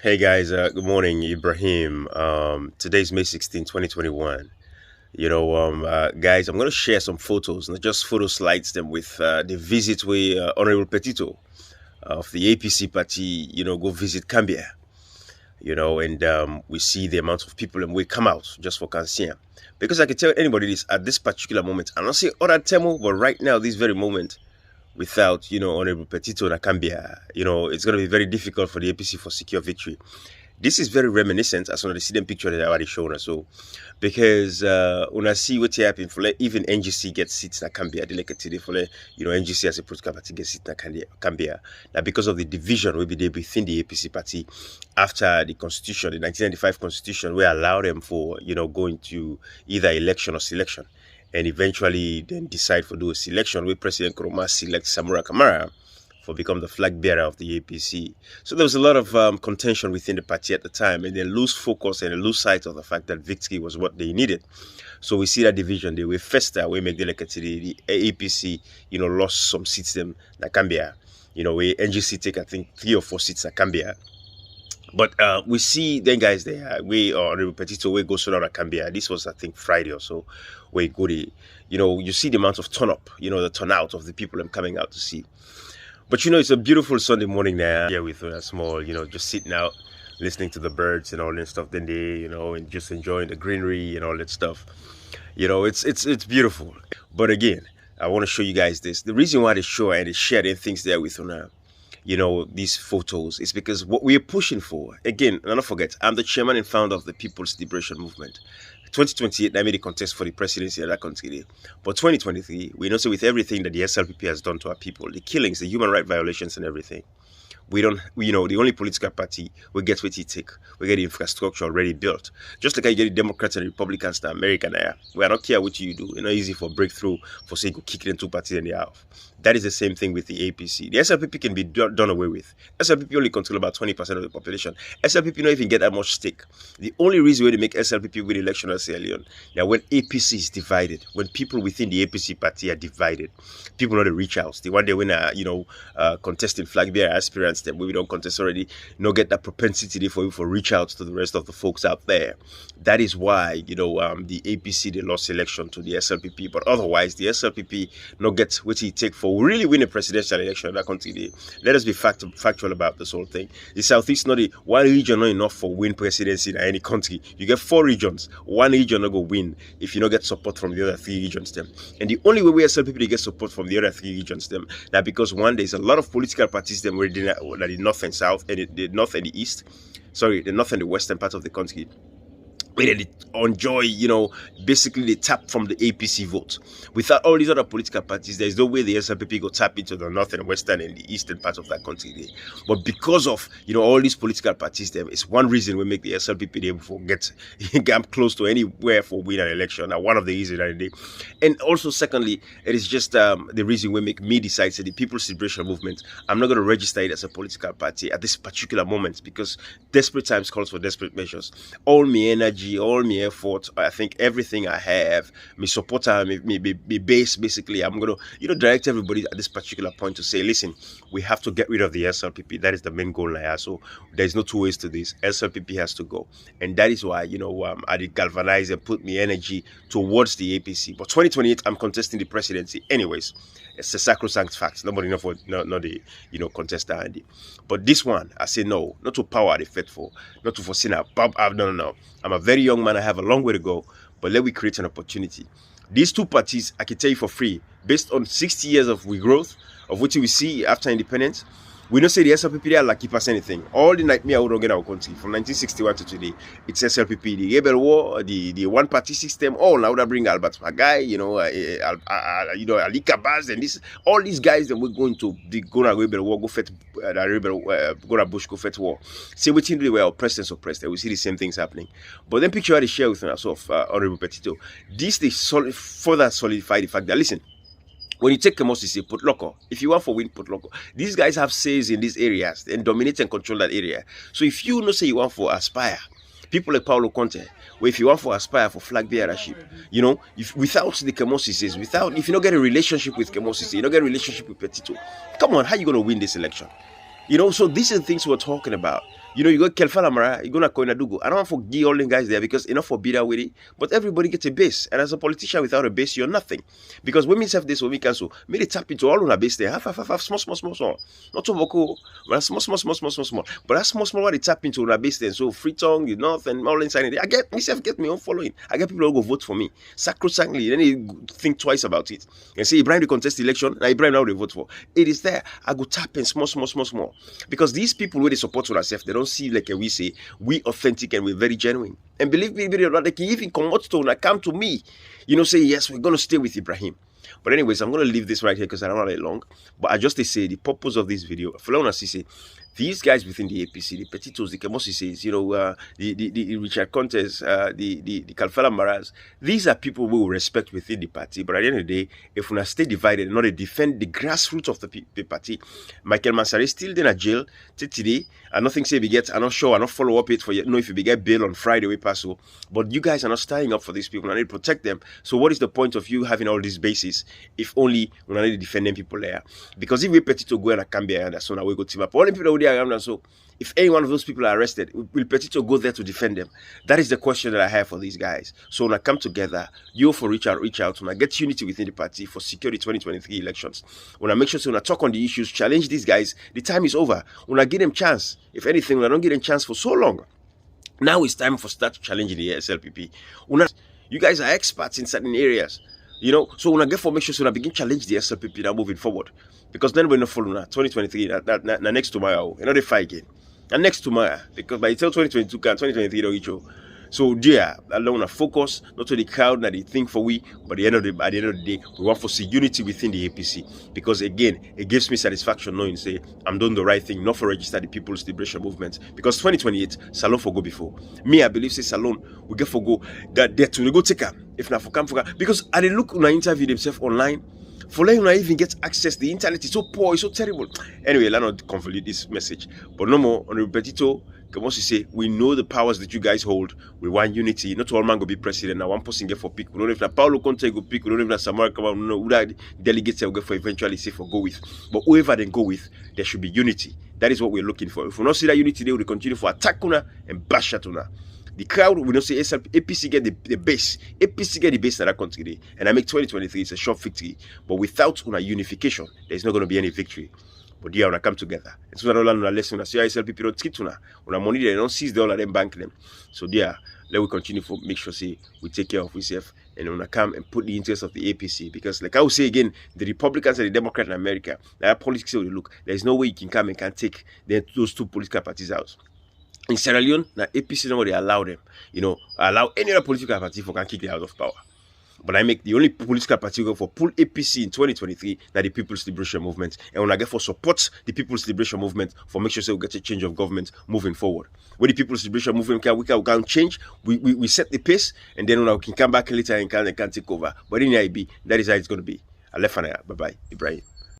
Hey guys, good morning, Ibrahim. Today's May 16, 2021. Guys, I'm going to share some photos, not just photo slides them with the visit with Honorable Petito of the APC party, go visit Cambia, and we see the amount of people and we come out just for Kansia. Because I can tell anybody this at this particular moment, I'm not saying other Temo, but right now, this very moment, without, Honorable Petito Nakambia, it's going to be very difficult for the APC for secure victory. This is very reminiscent as on the student picture that I already shown us. So, because when I see what happened for even NGC gets seats that can be delegated for NGC as a political party gets seats that can be now because of the division will be there within the APC party after the constitution, the 1995 constitution, we allow them for going to either election or selection, and eventually then decide for do a selection where President Nkrumah selects Samura Kamara for become the flag bearer of the APC. So there was a lot of contention within the party at the time, and they lose focus and they lose sight of the fact that victory was what they needed. So we see that division. They were fester. We make the APC, lost some seats them that Cambia. We NGC take I think 3 or 4 seats at Cambia. But we see then guys there. We are Repetito. We go so down at Cambia. This was I think Friday or so. We go the, you see the amount of turn up, the turnout of the people I'm coming out to see. But it's a beautiful Sunday morning there. Yeah, with a small, just sitting out, listening to the birds and all that stuff. Then they, and just enjoying the greenery and all that stuff. It's beautiful. But again, I want to show you guys this. The reason why they show and they share their things there with these photos is because what we're pushing for. Again, and don't forget, I'm the chairman and founder of the People's Liberation Movement. 2028, I made a contest for the presidency of that country. But 2023, we know so with everything that the SLPP has done to our people, the killings, the human rights violations and everything, we don't, the only political party we get what it take. We get the infrastructure already built. Just like I get the Democrats and the Republicans to America now. We are not care what you do. It's not easy for breakthrough for say go kick it in 2 parties in the half. That is the same thing with the APC. The SLPP can be done away with. SLPP only control about 20% of the population. SLPP don't even get that much stake. The only reason why they make SLPP win election as early now when APC is divided, when people within the APC party are divided, people know the reach outs. The one they win contesting flag bearer aspirants that we don't contest already, get that propensity for you for reach out to the rest of the folks out there. That is why the APC they lost election to the SLPP, but otherwise the SLPP not get what it take for really win a presidential election in that country. Let us be factual about this whole thing. The Southeast not the one region not enough for win presidency in any country. You get 4 regions, one region not go win if you not get support from the other 3 regions them. And the only way we SLPP they get support from the other 3 regions them that because one there's a lot of political parties them where the north and south and the north and the east, the north and the western part of the country, where they enjoy, basically they tap from the APC vote. Without all these other political parties, there's no way the SLPP go tap into the northern, western, and the eastern part of that country. But because of, all these political parties, there is one reason we make the SLPP able to get close to anywhere for win an election. Now, one of the reasons that they, and also secondly, it is just the reason we make me decide to the People's Liberation Movement. I'm not going to register it as a political party at this particular moment because desperate times calls for desperate measures. All my energy, all my effort, I think everything I have, my supporter, my base, basically, I'm going to, direct everybody at this particular point to say, listen, we have to get rid of the SLPP. That is the main goal now. So there's no 2 ways to this. SLPP has to go. And that is why, I did galvanize and put my energy towards the APC. But 2028, I'm contesting the presidency anyways. It's a sacrosanct fact. Nobody know for not the contestant Andy. But this one, I say no, not to power the faithful, not to foresee now. No. I'm a very young man. I have a long way to go. But let me create an opportunity. These 2 parties, I can tell you for free, based on 60 years of regrowth, of which we see after independence. We don't say the SLPP they are like keep us anything. All the nightmare we don't get our country from 1961 to today, it's SLPP, the rebel war, the one party system. All now that bring Albert Magai, Ali Kabaz, and this all these guys that we're going to the Gona rebel war, go fet the rebel Gona Bush go fet war. Say we think they were oppressed and suppressed, and we see the same things happening. But then picture how they share with us of Honorable Petito. This they further solidify the fact that listen. When you take Kemosi, say put loco. If you want for win, put loco. These guys have says in these areas and dominate and control that area. So if you say you want for aspire, people like Paulo Conte, where if you want for aspire for flag bearership, if without the Kemosi says, if you don't get a relationship with Kemosi, you don't get a relationship with Petito, come on, how are you going to win this election? So these are the things we're talking about. You know, you got Kelfala Mara, you go to Koinadugu. I don't want to give all the guys there because enough for bidder with it. But everybody gets a base. And as a politician without a base, you're nothing. Because when we have this, when we cancel, maybe tap into all on a base there. Half, small. Not too vocal, but small. But that's small what they tap into on a base there. So free tongue, you know, and all inside it. I get myself, get my own following. I get people who go vote for me. Sacrosanctly. Then they think twice about it. And say, Ibrahim, the contest election, now Ibrahim now they vote for. It is there. I go tap in small. Because these people where they support to themselves, they don't see like we say, we authentic and we're very genuine. And believe me, they can even come out to and come to me, you know, say, yes, we're going to stay with Ibrahim. But anyways, I'm going to leave this right here because I don't want it long. But I just to say the purpose of this video, say, these guys within the APC, the Petitos, the Kemosi says, you know, the Richard Contes, the Kalfala Maras, these are people we will respect within the party. But at the end of the day, if we stay divided and not defend the grassroots of the party, Michael Mansari is still in a jail today. And nothing say we get, I'm not sure, I'm not follow up it for you know if you get bail on Friday, we pass so. But you guys are not standing up for these people and I need to protect them. So what is the point of you having all these bases if only we're not defending people there? Because if we Petito go and Akambia and so now we go team up. All the people around and so if any one of those people are arrested, will Petito go there to defend them? That is the question that I have for these guys. So when I come together, you for reach out, when I get unity within the party for secure the 2023 elections. When I make sure when I talk on the issues, challenge these guys, the time is over. When I give them chance, if anything, when I don't give them chance for so long, now it's time for start challenging the SLPP. You guys are experts in certain areas. You know, so when I get formation, so when I begin challenge the SLPP now moving forward. Because then we're not following 2023, next tomorrow, you know, they fight again. And next tomorrow, because by the time 2022 can 2023 don't reach. So yeah, I want to focus not to the crowd that they think for we, but at the end of the day, we want to see unity within the APC. Because again, it gives me satisfaction knowing say I'm doing the right thing, not for register the People's Liberation Movement. Because 2028, Salon for go before. Me, I believe say Salon we get for go that there to go take her. If not for come for because I did look on an interview themselves online. For letting you even get access, the internet is so poor, it's so terrible. Anyway, let's not convolute this message. But no more on the Petito. Once you say we know the powers that you guys hold, we want unity. Not all man go be president. Now one person get for pick. We don't know if that Paulo Conte go pick. We don't know if that Samara come out. We don't know who that delegates will get for eventually say for go with. But whoever they go with, there should be unity. That is what we're looking for. If we not see that unity, they will continue for attack una and bash at una. The crowd will not say APC get the base. APC get the base in that country today. And I make 2023 it's a short victory. But without una unification, there's not going to be any victory. But they are come together. And so that all on lesson, see SLPP don't treat una. Una money they don't seize the all of them bank them. So there, let we continue for make sure say we take care of ourselves and wanna come and put the interests of the APC. Because like I will say again, the Republicans and the Democrats in America, their politics will look. There's no way you can come and can take those two political parties out. In Sierra Leone, now APC nobody allow them, you know, allow any other political party for can kick them out of power. But I make the only political party go for pull APC in 2023, now the People's Liberation Movement. And when I get for support the People's Liberation Movement for make sure so we get a change of government moving forward. When the People's Liberation Movement can change, we set the pace, and then we can come back later and can take over. But in the IB, that is how it's going to be. I left for now. Bye-bye, Ibrahim.